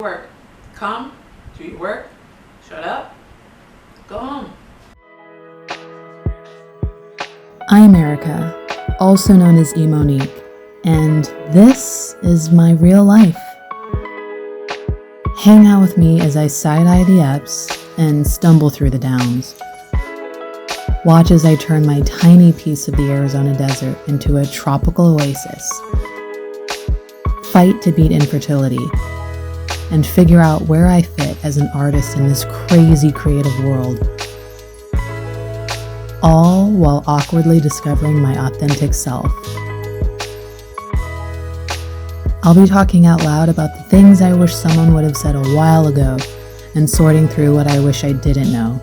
Work. Come, do your work, shut up, go home. I'm Erica, also known as E.MoniQue, and this is my real life. Hang out with me as I side-eye the ups and stumble through the downs. Watch as I turn my tiny piece of the Arizona desert into a tropical oasis. Fight to beat infertility and figure out where I fit as an artist in this crazy creative world. All while awkwardly discovering my authentic self. I'll be talking out loud about the things I wish someone would have said a while ago and sorting through what I wish I didn't know.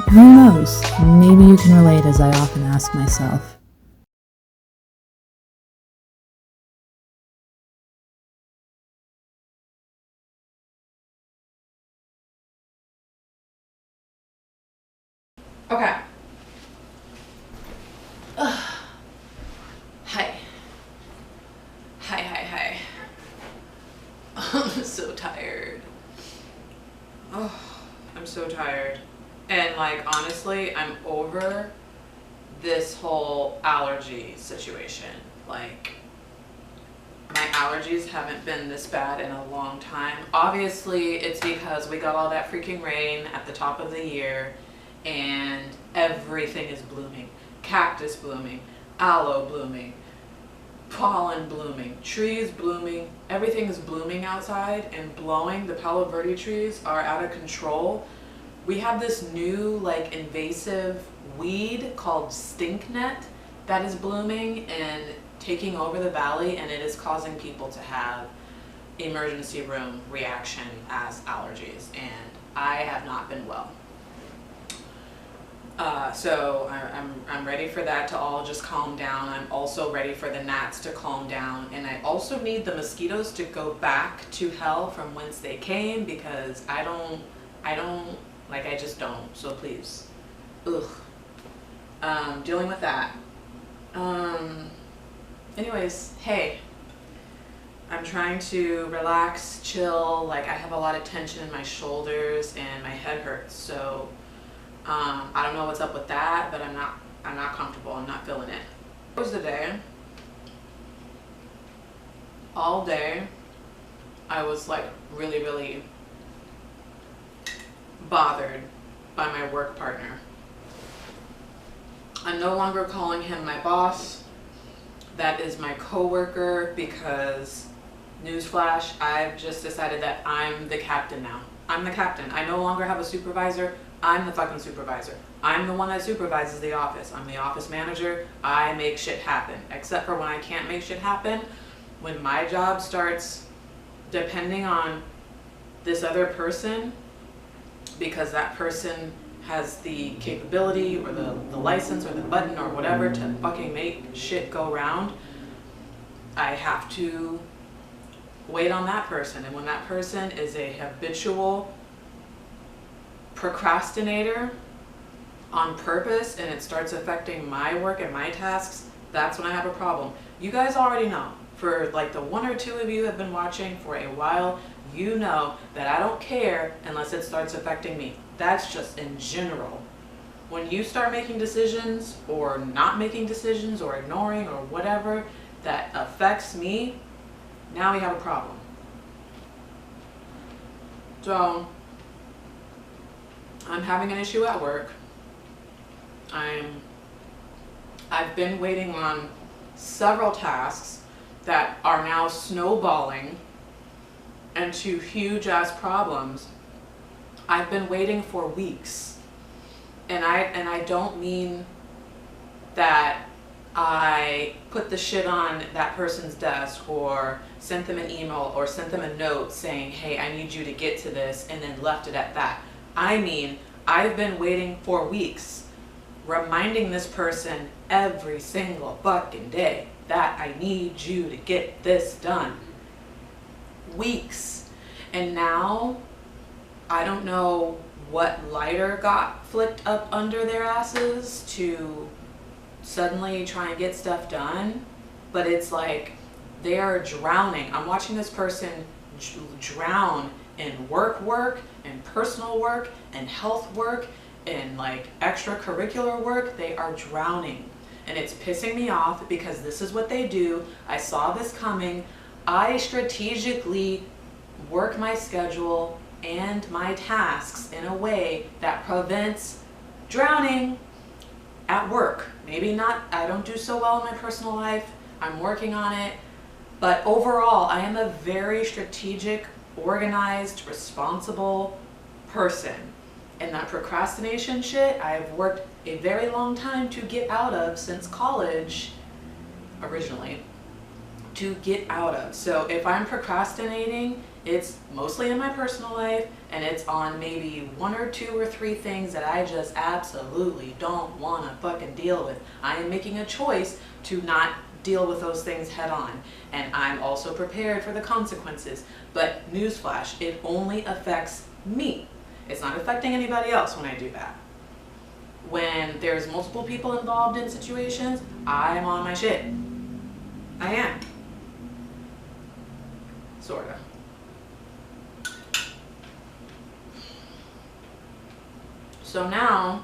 Who knows? Maybe you can relate, as I often ask myself. Okay. Hi. Hi. I'm so tired. Oh, I'm so tired. And honestly, I'm over this whole allergy situation. My allergies haven't been this bad in a long time. Obviously, it's because we got all that freaking rain at the top of the year and everything is blooming. Cactus blooming, aloe blooming, pollen blooming, trees blooming. Everything is blooming outside and blowing. The Palo Verde trees are out of control. We have this new invasive weed called stinknet that is blooming and taking over the valley, and it is causing people to have emergency room reaction as allergies, and I have not been well. So I'm ready for that to all just calm down. I'm also ready for the gnats to calm down, and I also need the mosquitoes to go back to hell from whence they came, because I just don't, so please. Dealing with that. Anyways, hey, I'm trying to relax, chill. I have a lot of tension in my shoulders and my head hurts, so I don't know what's up with that, but I'm not comfortable. I'm not feeling it. It was the day. All day, I was really bothered by my work partner. I'm no longer calling him my boss. That is my coworker, because newsflash, I've just decided that I'm the captain now. I'm the captain. I no longer have a supervisor. I'm the fucking supervisor. I'm the one that supervises the office. I'm the office manager. I make shit happen, except for when I can't make shit happen. When my job starts depending on this other person, because that person has the capability or the license or the button or whatever to fucking make shit go round, I have to wait on that person. And when that person is a habitual procrastinator on purpose and it starts affecting my work and my tasks, that's when I have a problem. You guys already know. For the one or two of you who have been watching for a while, you know that I don't care unless it starts affecting me. That's just in general. When you start making decisions or not making decisions or ignoring or whatever that affects me, now we have a problem. So I'm having an issue at work. I've been waiting on several tasks that are now snowballing into huge ass problems. I've been waiting for weeks, and I don't mean that I put the shit on that person's desk or sent them an email or sent them a note saying, hey, I need you to get to this, and then left it at that. I mean, I've been waiting for weeks reminding this person every single fucking day that I need you to get this done. Weeks. And now, I don't know what lighter got flicked up under their asses to suddenly try and get stuff done, but it's like they are drowning. I'm watching this person drown in work and personal work and health work and like extracurricular work. They are drowning, and it's pissing me off because this is what they do. I saw this coming. I strategically work my schedule and my tasks in a way that prevents drowning at work. Maybe not, I don't do so well in my personal life. I'm working on it. But overall, I am a very strategic, organized, responsible person. And that procrastination shit, I've worked a very long time to get out of since college, originally, to get out of. So if I'm procrastinating, it's mostly in my personal life, and it's on maybe 1 or 2 or 3 things that I just absolutely don't want to fucking deal with. I am making a choice to not deal with those things head on, and I'm also prepared for the consequences. But newsflash, it only affects me. It's not affecting anybody else when I do that. When there's multiple people involved in situations, I'm on my shit. I am. Sorta. So now,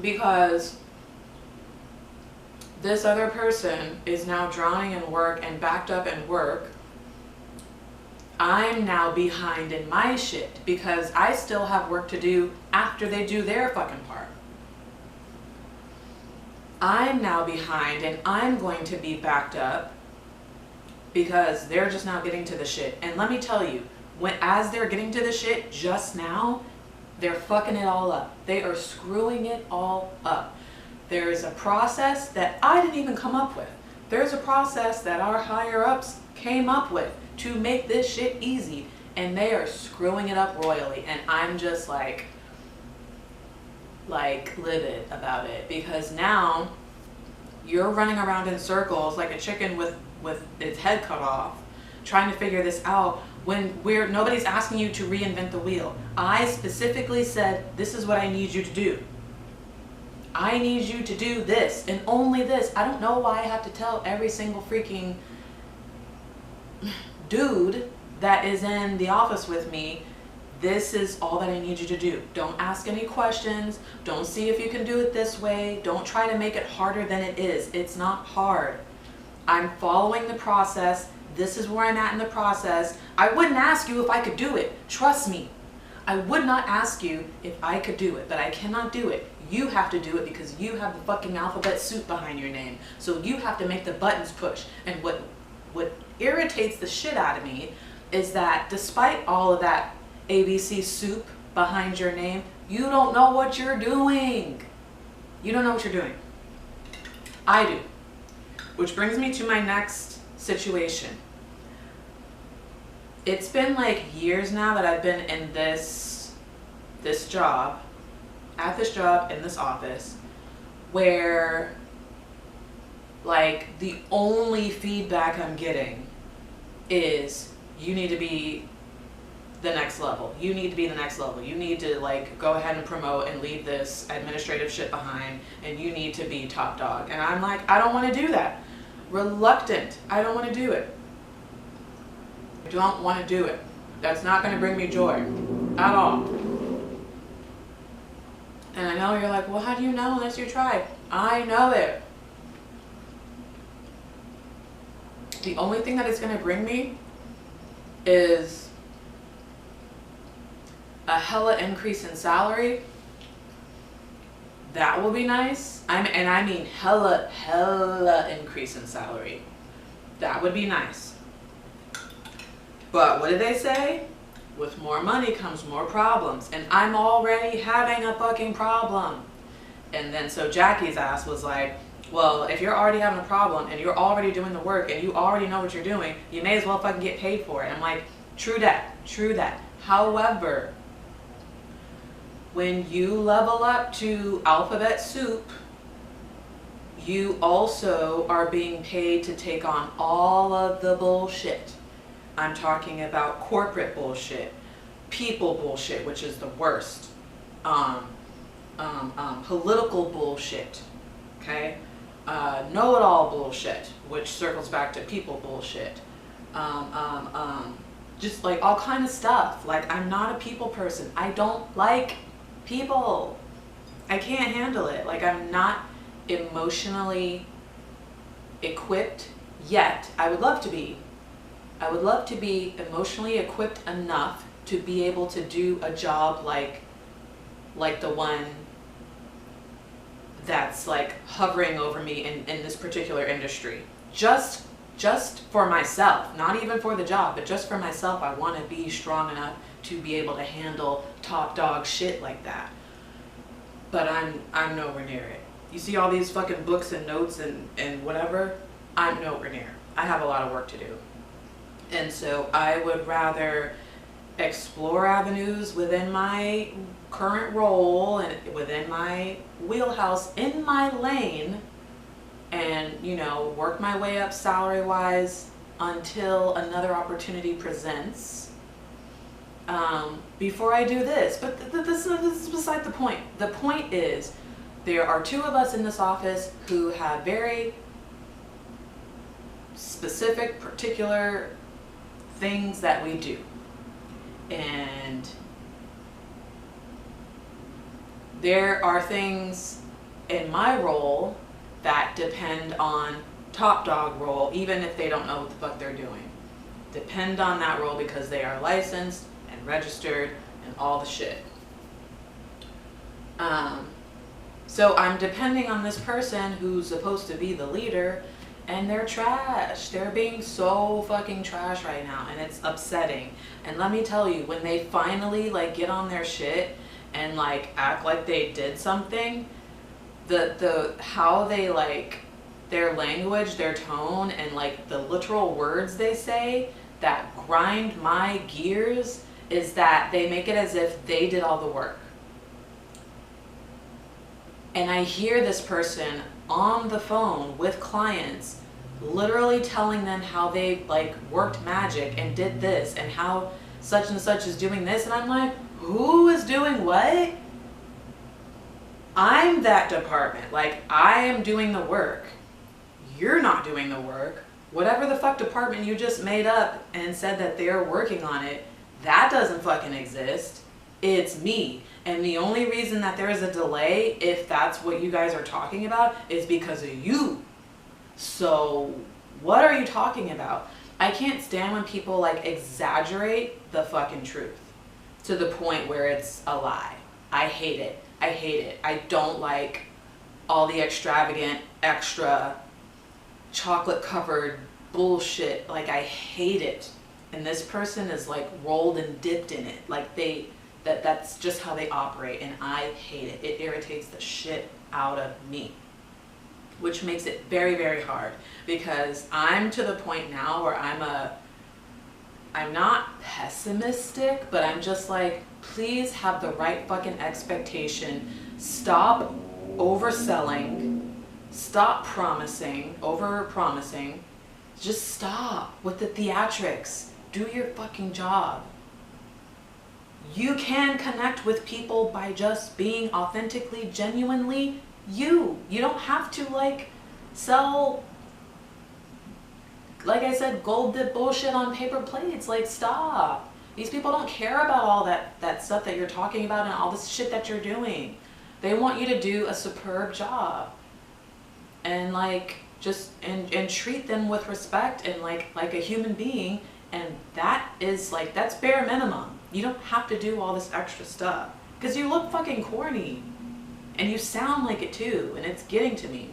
because this other person is now drowning in work and backed up in work, I'm now behind in my shit because I still have work to do after they do their fucking part. I'm now behind, and I'm going to be backed up because they're just now getting to the shit. And let me tell you, as they're getting to the shit just now, they're fucking it all up. They are screwing it all up. There is a process that I didn't even come up with. There's a process that our higher ups came up with to make this shit easy, and they are screwing it up royally. And I'm just like livid about it, because now you're running around in circles like a chicken with its head cut off, trying to figure this out when nobody's asking you to reinvent the wheel. I specifically said, this is what I need you to do. I need you to do this and only this. I don't know why I have to tell every single freaking dude that is in the office with me, this is all that I need you to do. Don't ask any questions. Don't see if you can do it this way. Don't try to make it harder than it is. It's not hard. I'm following the process. This is where I'm at in the process. I wouldn't ask you if I could do it. Trust me. I would not ask you if I could do it, but I cannot do it. You have to do it because you have the fucking alphabet soup behind your name. So you have to make the buttons push. And what irritates the shit out of me is that despite all of that ABC soup behind your name, you don't know what you're doing. You don't know what you're doing. I do. Which brings me to my next situation. It's been like years now that I've been in this job, at this job, in this office, where like the only feedback I'm getting is, you need to be the next level. You need to be the next level. You need to like go ahead and promote and leave this administrative shit behind, and you need to be top dog. And I'm like, I don't want to do that. Reluctant. I don't want to do it. I don't want to do it. That's not going to bring me joy at all. And I know you're like, well, how do you know unless you try? I know it. The only thing that it's going to bring me is a hella increase in salary. That will be nice. I mean hella increase in salary. That would be nice. But what did they say? With more money comes more problems. And I'm already having a fucking problem. And then so Jackie's ass was like, well, if you're already having a problem and you're already doing the work and you already know what you're doing, you may as well fucking get paid for it. I'm like, true that, true that. However, when you level up to alphabet soup, you also are being paid to take on all of the bullshit. I'm talking about corporate bullshit, people bullshit, which is the worst, political bullshit, okay? Know-it-all bullshit, which circles back to people bullshit. Just like all kind of stuff. Like, I'm not a people person. I don't like people. I can't handle it. Like, I'm not emotionally equipped yet. I would love to be. I would love to be emotionally equipped enough to be able to do a job like the one that's like hovering over me in this particular industry. Just for myself, not even for the job, but just for myself. I want to be strong enough to be able to handle top dog shit like that. But I'm nowhere near it. You see all these fucking books and notes and whatever, I'm nowhere near. I have a lot of work to do. And so I would rather explore avenues within my current role and within my wheelhouse, in my lane, and, you know, work my way up salary wise until another opportunity presents, before I do this. But this is beside the point. The point is, there are two of us in this office who have very specific, particular things that we do. And there are things in my role that depend on top dog role, even if they don't know what the fuck they're doing. Depend on that role because they are licensed and registered and all the shit. So I'm depending on this person who's supposed to be the leader, and they're trash. They're being so fucking trash right now, and it's upsetting. And let me tell you, when they finally like get on their shit and like act like they did something, the how they like their language, their tone, and like the literal words they say that grind my gears is that they make it as if they did all the work. And I hear this person on the phone with clients literally telling them how they like worked magic and did this and how such and such is doing this, and I'm like, who is doing what? I'm that department. Like, I am doing the work. You're not doing the work. Whatever the fuck department you just made up and said that they're working on it, that doesn't fucking exist. It's me. And the only reason that there is a delay, if that's what you guys are talking about, is because of you. So what are you talking about? I can't stand when people like exaggerate the fucking truth to the point where it's a lie. I hate it. I hate it. I don't like all the extravagant, extra, chocolate covered bullshit. Like, I hate it. And this person is like rolled and dipped in it. Like that's just how they operate, and I hate it. It irritates the shit out of me, which makes it very, very hard, because I'm to the point now where I'm not pessimistic, but I'm just like, please have the right fucking expectation. Stop overselling. Stop promising, over promising. Just stop with the theatrics. Do your fucking job. You can connect with people by just being authentically, genuinely you. You don't have to like sell, like I said, gold dip bullshit on paper plates. Like, stop. These people don't care about all that stuff that you're talking about and all this shit that you're doing. They want you to do a superb job. And like, just and treat them with respect and like a human being. And that is like, that's bare minimum. You don't have to do all this extra stuff, because you look fucking corny and you sound like it too, and it's getting to me.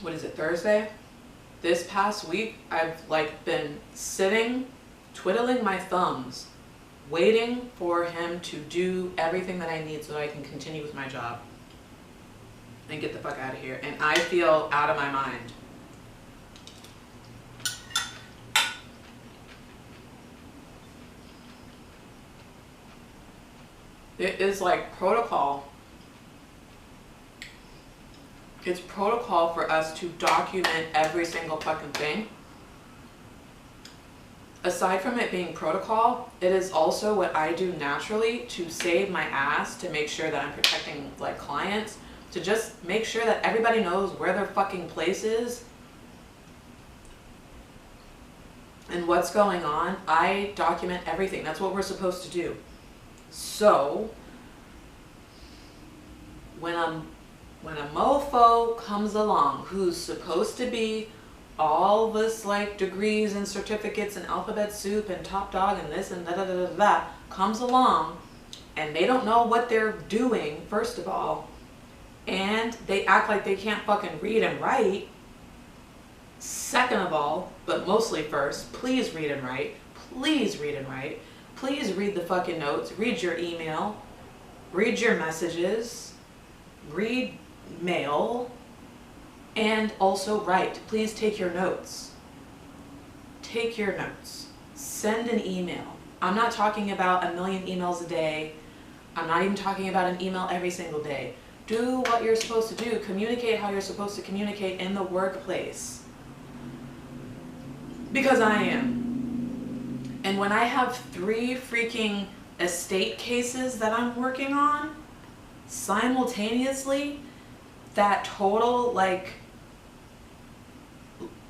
What is it, Thursday? This past week, I've like been sitting, twiddling my thumbs, waiting for him to do everything that I need so that I can continue with my job and get the fuck out of here. And I feel out of my mind. It is like protocol. It's protocol for us to document every single fucking thing. Aside from it being protocol, it is also what I do naturally to save my ass, to make sure that I'm protecting like clients, to just make sure that everybody knows where their fucking place is and what's going on. I document everything. That's what we're supposed to do. So when a mofo comes along who's supposed to be all this like degrees and certificates and alphabet soup and top dog and this and da comes along and they don't know what they're doing, first of all, and they act like they can't fucking read and write, second of all, but mostly first, please read and write. Please read and write. Please read the fucking notes. Read your email. Read your messages. Read mail. And also write. Please take your notes. Take your notes. Send an email. I'm not talking about 1 million emails a day. I'm not even talking about an email every single day. Do what you're supposed to do. Communicate how you're supposed to communicate in the workplace. Because I am. And when I have 3 freaking estate cases that I'm working on simultaneously, that total like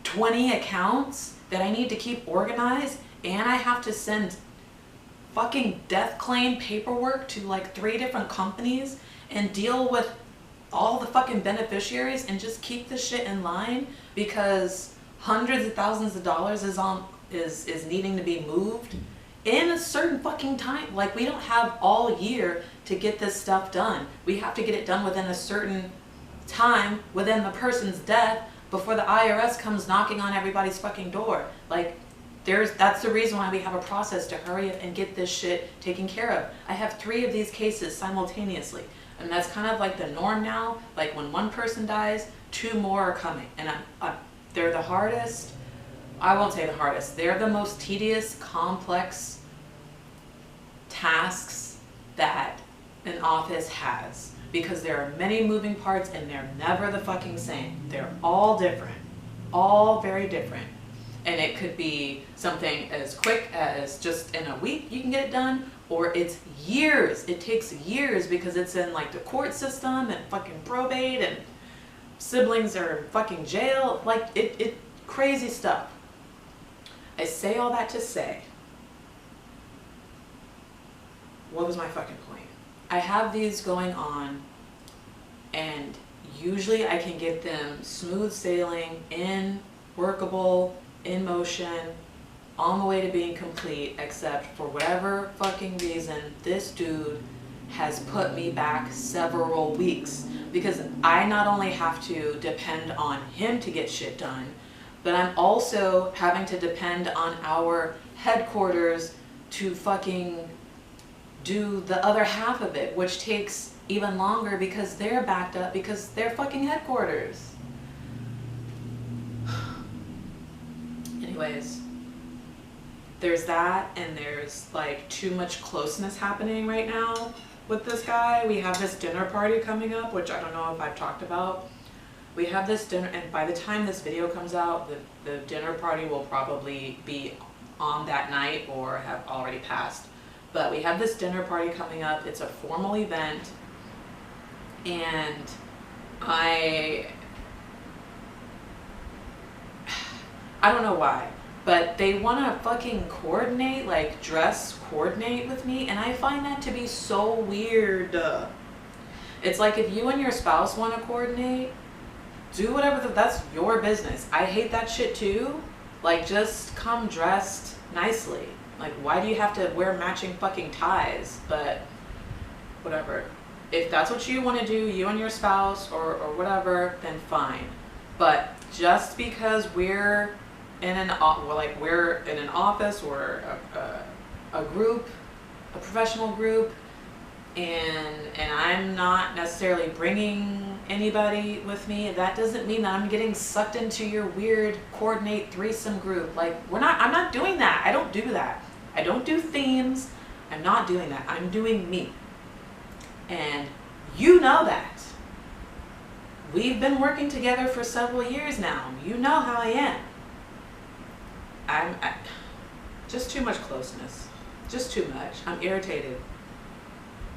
20 accounts that I need to keep organized, and I have to send fucking death claim paperwork to like 3 different companies and deal with all the fucking beneficiaries and just keep this shit in line because hundreds of thousands of dollars is needing to be moved in a certain fucking time. Like, we don't have all year to get this stuff done. We have to get it done within a certain time, within the person's death, before the IRS comes knocking on everybody's fucking door. Like, that's the reason why we have a process to hurry up and get this shit taken care of. I have 3 of these cases simultaneously, and that's kind of like the norm now. Like, when one person dies, 2 more are coming, and they're the hardest. I won't say the hardest. They're the most tedious, complex tasks that an office has, because there are many moving parts and they're never the fucking same. They're all different, all very different. And it could be something as quick as just in a week you can get it done, or it's years. It takes years because it's in like the court system and fucking probate and siblings are in fucking jail. Like, it crazy stuff. I say all that to say, what was my fucking point? I have these going on, and usually I can get them smooth sailing, in workable, in motion, on the way to being complete, except for whatever fucking reason, this dude has put me back several weeks, because I not only have to depend on him to get shit done, but I'm also having to depend on our headquarters to fucking do the other half of it, which takes even longer because they're backed up because they're fucking headquarters. Anyways, there's that, and there's like too much closeness happening right now with this guy. We have this dinner party coming up, which I don't know if I've talked about. We have this dinner, and by the time this video comes out, the dinner party will probably be on that night or have already passed. But we have this dinner party coming up. It's a formal event, and I don't know why, but they want to fucking coordinate, like dress coordinate with me, and I find that to be so weird. It's like, if you and your spouse want to coordinate, do whatever, that's your business. I hate that shit too. Like, just come dressed nicely. Like, why do you have to wear matching fucking ties? But whatever. If that's what you want to do, you and your spouse or whatever, then fine. But just because we're in an office or a group, a professional group, and I'm not necessarily bringing anybody with me, that doesn't mean that I'm getting sucked into your weird coordinate threesome group. Like, I'm not doing that. I don't do that. I don't do themes. I'm not doing that. I'm doing me. And you know that. We've been working together for several years now. You know how I am. I just too much closeness. Just too much. I'm irritated.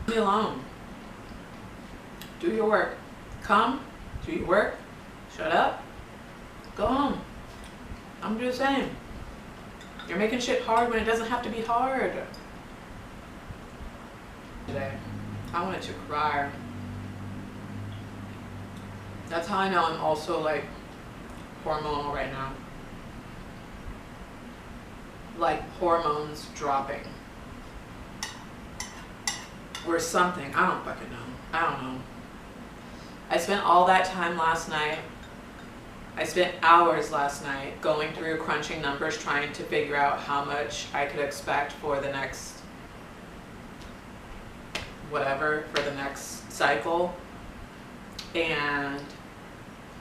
Leave me alone. Do your work. Come, do your work. Shut up. Go home. I'm just saying. You're making shit hard when it doesn't have to be hard. Today, I wanted to cry. That's how I know I'm also like hormonal right now. Like hormones dropping. Or something. I don't fucking know. I don't know. I spent all that time last night. I spent hours last night going through crunching numbers trying to figure out how much I could expect for the next whatever, for the next cycle. And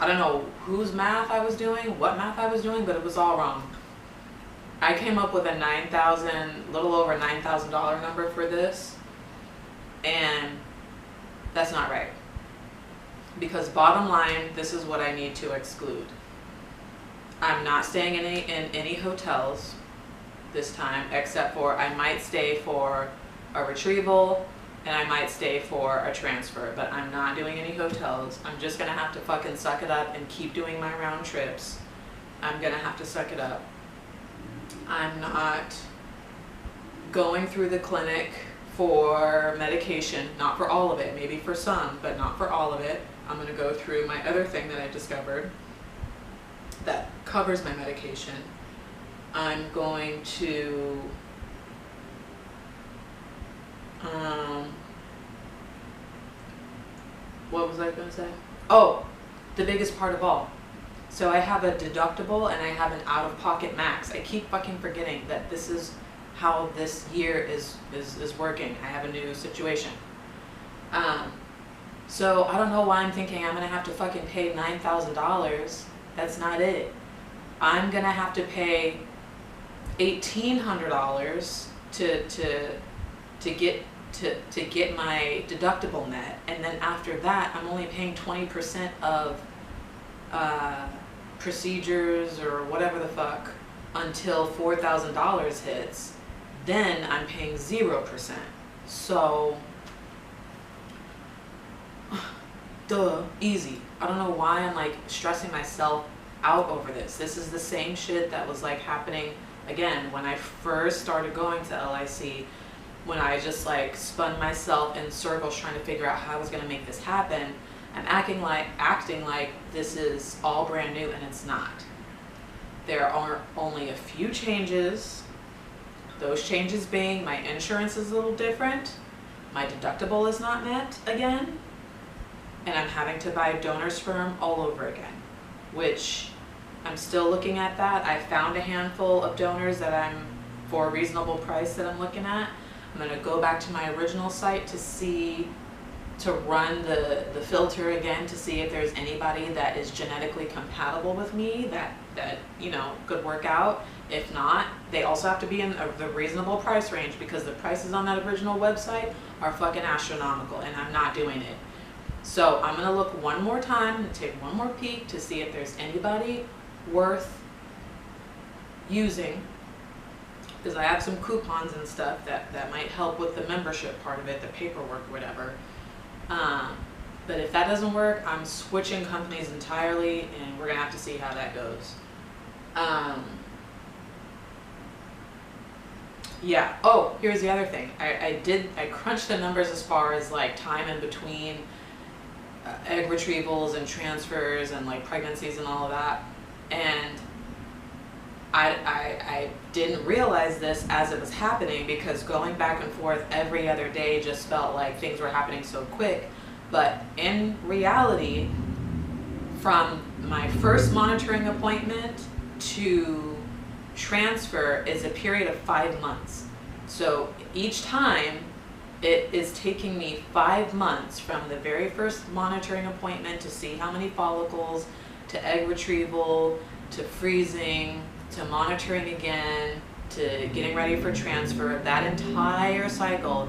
I don't know whose math I was doing, what math I was doing, but it was all wrong. I came up with a little over $9,000 number for this, and that's not right. Because bottom line, this is what I need to exclude. I'm not staying in any hotels this time, except for I might stay for a retrieval and I might stay for a transfer, but I'm not doing any hotels. I'm just gonna have to fucking suck it up and keep doing my round trips. I'm gonna have to suck it up. I'm not going through the clinic for medication, not for all of it, maybe for some, but not for all of it. I'm gonna go through my other thing that I discovered that covers my medication. I'm going to what was I gonna say? Oh, the biggest part of all. So I have a deductible and I have an out-of-pocket max. I keep fucking forgetting that this is how this year is working. I have a new situation. So I don't know why I'm thinking I'm gonna have to fucking pay $9,000. That's not it. I'm gonna have to pay $1,800 to get my deductible met, and then after that I'm only paying 20% of procedures or whatever the fuck until $4,000 hits. Then I'm paying 0%. So duh, easy. I don't know why I'm like stressing myself out over this. This is the same shit that was like happening again when I first started going to LIC, when I just like spun myself in circles trying to figure out how I was gonna make this happen. I'm acting like this is all brand new, and it's not. There are only a few changes. Those changes being my insurance is a little different, my deductible is not met again, and I'm having to buy donor sperm all over again, which I'm still looking at that. I found a handful of donors that I'm, for a reasonable price, that I'm looking at. I'm gonna go back to my original site to run the filter again to see if there's anybody that is genetically compatible with me that you know could work out. If not, they also have to be in the reasonable price range, because the prices on that original website are fucking astronomical, and I'm not doing it. So I'm gonna look one more time and take one more peek to see if there's anybody worth using, because I have some coupons and stuff that might help with the membership part of it, the paperwork or whatever. But if that doesn't work, I'm switching companies entirely, and we're gonna have to see how that goes. Yeah, oh, here's the other thing. I crunched the numbers as far as like time in between egg retrievals and transfers and like pregnancies and all of that, and I didn't realize this as it was happening, because going back and forth every other day just felt like things were happening so quick. But in reality, from my first monitoring appointment to transfer is a period of 5 months. So each time it is taking me 5 months from the very first monitoring appointment to see how many follicles, to egg retrieval, to freezing, to monitoring again, to getting ready for transfer. That entire cycle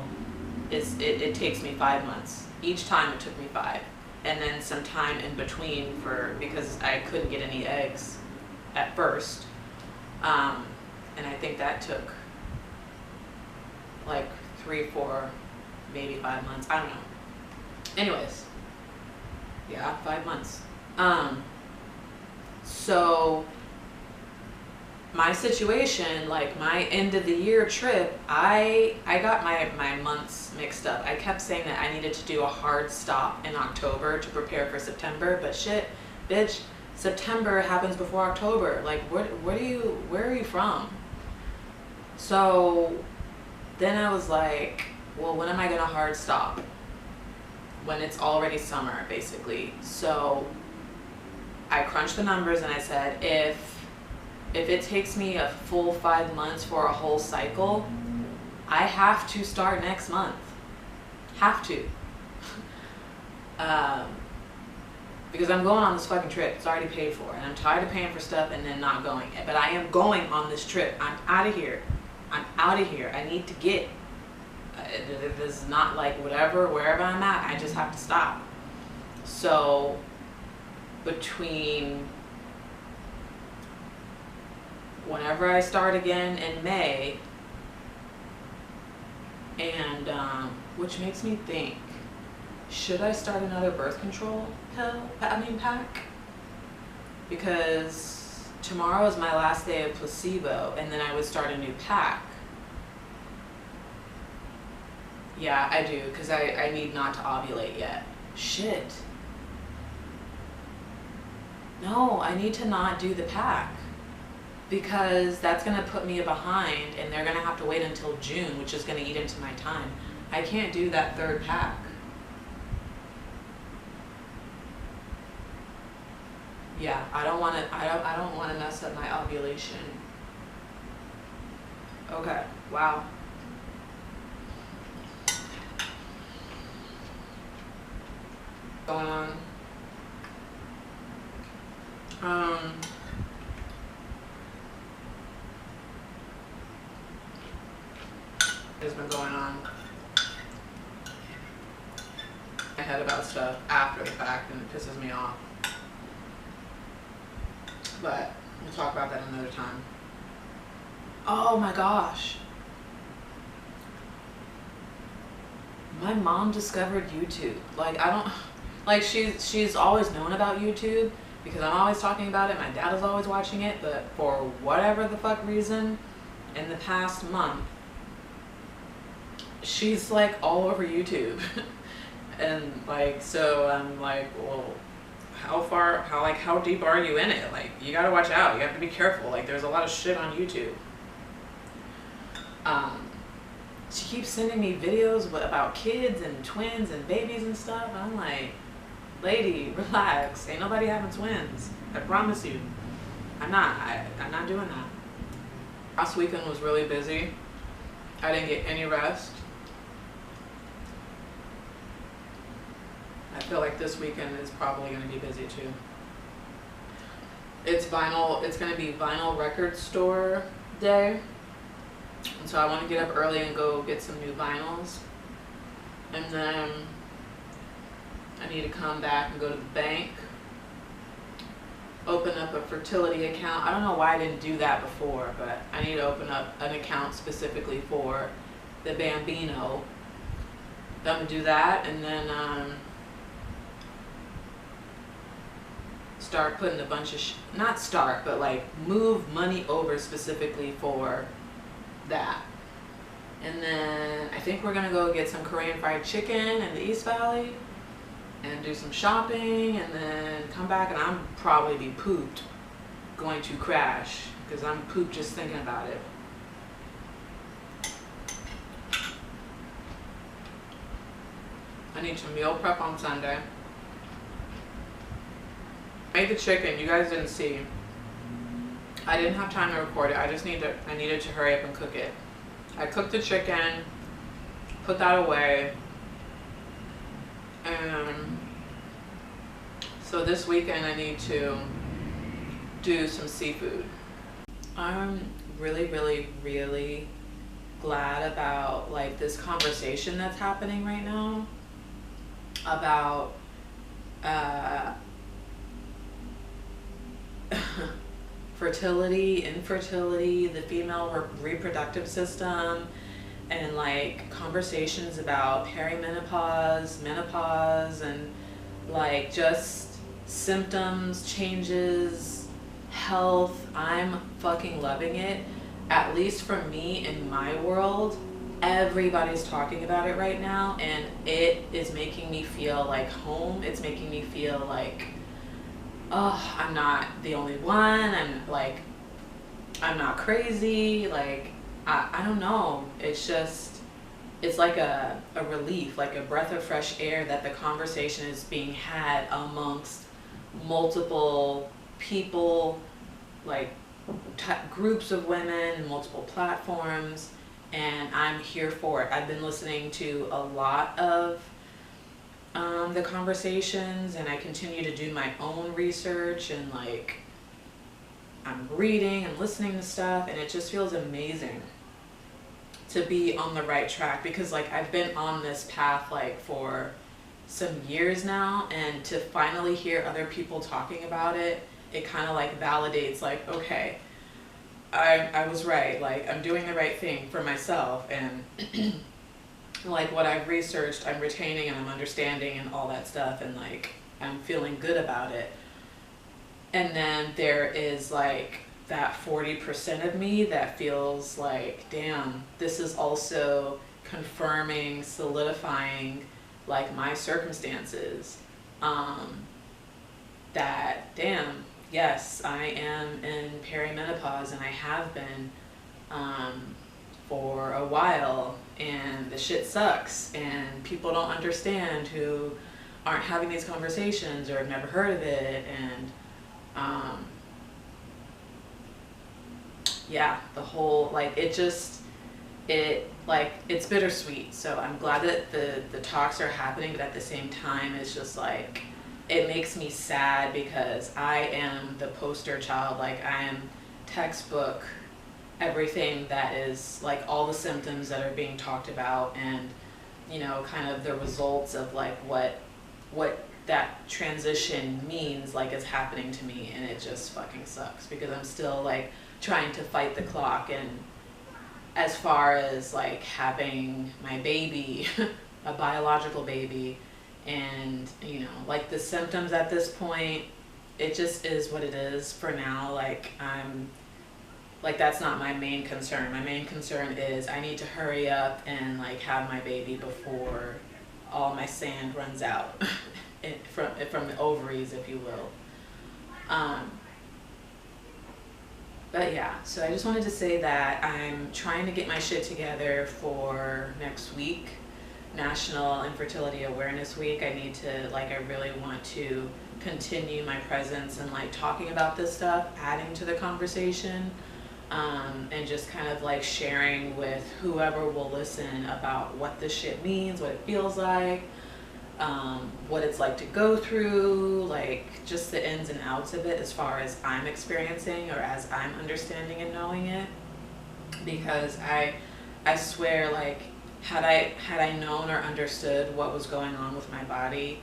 it takes me 5 months. Each time it took me 5. and then some time in between because I couldn't get any eggs at first. And I think that took like 3, 4, maybe 5 months. I don't know. Anyways, yeah, 5 months. So my situation, like my end of the year trip, I got my months mixed up. I kept saying that I needed to do a hard stop in October to prepare for September, but shit, bitch, September happens before October. Like, where are you from? So then I was like, well, when am I gonna hard stop? When it's already summer, basically. So I crunched the numbers and I said, if it takes me a full 5 months for a whole cycle, I have to start next month. Have to. Because I'm going on this fucking trip. It's already paid for. And I'm tired of paying for stuff and then not going. But I am going on this trip. I'm out of here. I'm out of here. I need to get. It is not like whatever, wherever I'm at, I just have to stop. So between whenever I start again in May, and which makes me think, should I start another birth control pack? Because tomorrow is my last day of placebo, and then I would start a new pack. Yeah, I do, because I need not to ovulate yet. Shit. No, I need to not do the pack, because that's going to put me behind, and they're going to have to wait until June, which is going to eat into my time. I can't do that third pack. Yeah, I don't want to mess up my ovulation. Okay, wow. Going on. Has been going on my head about stuff after the fact, and it pisses me off. But we'll talk about that another time. Oh my gosh. My mom discovered YouTube. Like, I don't, like, she's always known about YouTube because I'm always talking about it. My dad is always watching it, but for whatever the fuck reason, in the past month, she's like all over YouTube. And like, so I'm like, well, how deep are you in it? Like, you gotta watch out. You have to be careful. Like, there's a lot of shit on YouTube. She keeps sending me videos about kids and twins and babies and stuff. And I'm like, lady, relax. Ain't nobody having twins. I promise you. I'm not doing that. Last weekend was really busy. I didn't get any rest. I feel like this weekend is probably going to be busy too. It's going to be vinyl record store day. And so I want to get up early and go get some new vinyls. And then I need to come back and go to the bank, open up a fertility account. I don't know why I didn't do that before, but I need to open up an account specifically for the Bambino. I'm going to do that, and then start putting a bunch of not start, but like move money over specifically for that. And then I think we're gonna go get some Korean fried chicken in the East Valley and do some shopping, and then come back, and I'm probably be pooped, going to crash, because I'm pooped just thinking about it. I need to meal prep on Sunday. I made the chicken, you guys didn't see. I didn't have time to record it. I needed to hurry up and cook it. I cooked the chicken, put that away, and so this weekend I need to do some seafood. I'm really, really, really glad about like this conversation that's happening right now about uh, fertility, infertility, the female reproductive system, and like conversations about perimenopause, menopause, and like just symptoms, changes, health. I'm fucking loving it. At least for me in my world, everybody's talking about it right now, and it is making me feel like home. It's making me feel like, oh, I'm not the only one. I'm not crazy. Like, I don't know. It's just, it's like a relief, like a breath of fresh air that the conversation is being had amongst multiple people, like groups of women, multiple platforms, and I'm here for it. I've been listening to a lot of the conversations, and I continue to do my own research, and like I'm reading and listening to stuff, and it just feels amazing to be on the right track, because like I've been on this path like for some years now, and to finally hear other people talking about it, it kind of like validates like, okay, I was right, like I'm doing the right thing for myself, and like what I've researched I'm retaining and I'm understanding and all that stuff, and like I'm feeling good about it. And then there is like that 40% of me that feels like, damn, this is also confirming, solidifying like my circumstances, that damn, yes, I am in perimenopause, and I have been for a while, and the shit sucks, and people don't understand who aren't having these conversations or have never heard of it, and yeah, the whole, like, it's bittersweet. So I'm glad that the talks are happening, but at the same time, it's just like, it makes me sad, because I am the poster child. Like, I am textbook everything that is like all the symptoms that are being talked about, and you know, kind of the results of like what that transition means, like it's happening to me, and it just fucking sucks, because I'm still like trying to fight the clock. And as far as like having my baby, a biological baby, and you know, like the symptoms at this point, it just is what it is for now. Like I'm like, that's not my main concern. My main concern is I need to hurry up and like have my baby before all my sand runs out from the ovaries, if you will. But yeah, so I just wanted to say that I'm trying to get my shit together for next week, National Infertility Awareness Week. I need to, like, I really want to continue my presence and like talking about this stuff, adding to the conversation, and just kind of like sharing with whoever will listen about what this shit means, what it feels like, what it's like to go through, like just the ins and outs of it as far as I'm experiencing or as I'm understanding and knowing it. Because I swear, like, had I known or understood what was going on with my body,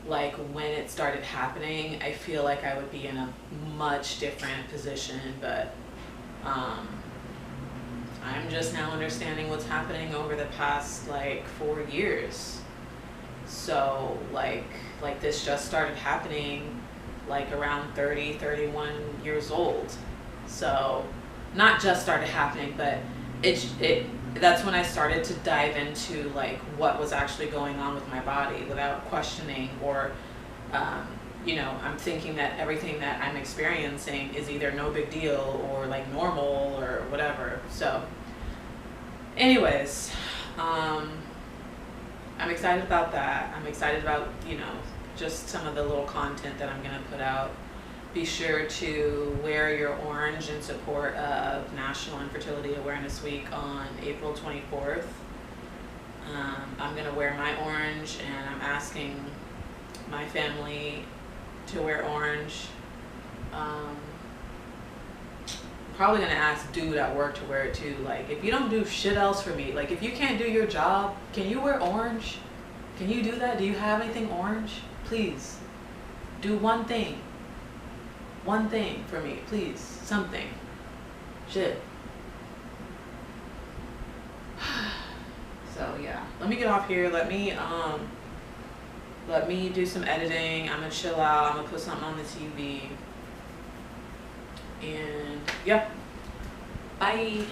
like when it started happening, I feel like I would be in a much different position. But I'm just now understanding what's happening over the past like 4 years. So like this just started happening like around 30, 31 years old. So not just started happening, but that's when I started to dive into like what was actually going on with my body without questioning or you know, I'm thinking that everything that I'm experiencing is either no big deal or like normal or whatever. So anyways, I'm excited about that. I'm excited about, you know, just some of the little content that I'm going to put out. Be sure to wear your orange in support of National Infertility Awareness Week on April 24th. I'm going to wear my orange, and I'm asking my family to wear orange. Probably going to ask dude at work to wear it too. Like, if you don't do shit else for me, like if you can't do your job, can you wear orange? Can you do that? Do you have anything orange? please. Do one thing. One thing for me, please. Something. Shit. So yeah, let me get off here. Let me do some editing. I'm gonna chill out. I'm gonna put something on the TV. And yeah, bye.